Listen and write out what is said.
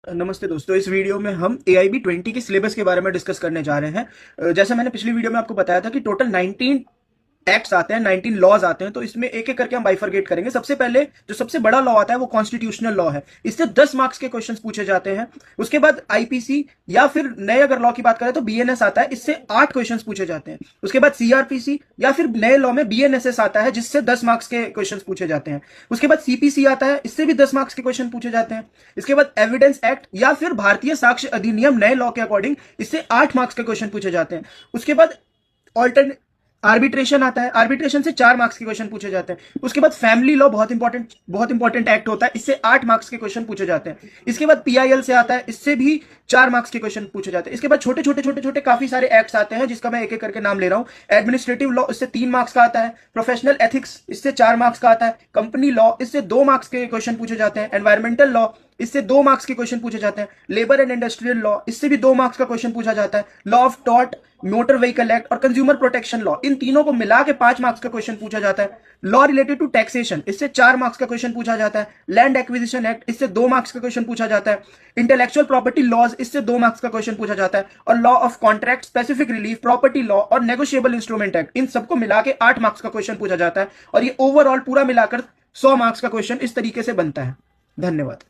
नमस्ते दोस्तों। इस वीडियो में हम AIB 20 के सिलेबस के बारे में डिस्कस करने जा रहे हैं। जैसा मैंने पिछली वीडियो में आपको बताया था कि टोटल 19 एक्ट्स आते हैं, 19 लॉज आते हैं। तो इसमें एक एक करके हम बाइफरगेट करेंगे। सबसे पहले जो सबसे बड़ा लॉ आता है वो कॉन्स्टिट्यूशनल लॉ है। इससे 10 मार्क्स के क्वेश्चंस पूछे जाते हैं। उसके बाद आईपीसी या फिर नए अगर लॉ की बात करें तो बीएनएस आता है, इससे 8 क्वेश्चंस पूछे जाते हैं। उसके बाद सीआरपीसी या फिर नए लॉ में बीएनएसएस आता है, जिससे 10 मार्क्स के क्वेश्चंस पूछे जाते हैं। उसके बाद सीपीसी आता है, इससे भी 10 मार्क्स के क्वेश्चन पूछे जाते हैं। इसके बाद एविडेंस एक्ट या फिर भारतीय साक्ष्य अधिनियम नए लॉ के अकॉर्डिंग, इससे 8 मार्क्स के क्वेश्चन पूछे जाते हैं। उसके बाद ऑल्टरनेट आर्बिट्रेशन आता है, आर्बिट्रेशन से 4 मार्क्स के क्वेश्चन पूछे जाते हैं। उसके बाद फैमिली लॉ बहुत इंपॉर्टेंट एक्ट होता है, इससे 8 मार्क्स के क्वेश्चन पूछे जाते हैं। इसके बाद पीआईएल से आता है, इससे भी 4 मार्क्स के क्वेश्चन पूछे जाते हैं। इसके बाद छोटे छोटे काफी सारे एक्ट्स आते हैं, जिसका मैं एक एक करके नाम ले रहा हूं। एडमिनिस्ट्रेटिव लॉ, इससे 3 मार्क्स का आता है। प्रोफेशनल एथिक्स, इससे 4 मार्क्स का आता है। कंपनी लॉ, इससे 2 मार्क्स के क्वेश्चन पूछे जाते हैं। एनवायरमेंटल लॉ, इससे 2 मार्क्स के क्वेश्चन पूछे जाते हैं। लेबर एंड इंडस्ट्रियल लॉ, इससे भी 2 मार्क्स का क्वेश्चन पूछा जाता है। Law of tort, motor vehicle act और कंज्यूमर प्रोटेक्शन लॉ, इन तीनों को मिला के 5 मार्क्स का क्वेश्चन पूछा जाता है। लॉ रिलेटेड टू टैक्सेशन, इससे 4 मार्क्स का क्वेश्चन पूछा जाता है। लैंड एक्विजिशन एक्ट, इससे 2 मार्क्स का क्वेश्चन पूछा जाता है। इंटेलेक्चुअल प्रॉपर्टी लॉज, इससे 2 मार्क्स का क्वेश्चन पूछा जाता है। और law of contract, specific relief, property law और नेगोशिएबल इंस्ट्रूमेंट एक्ट, इन सबको मिला के 8 मार्क्स का क्वेश्चन पूछा जाता है। और ये ओवरऑल पूरा मिलाकर 100 मार्क्स का क्वेश्चन इस तरीके से बनता है। धन्यवाद।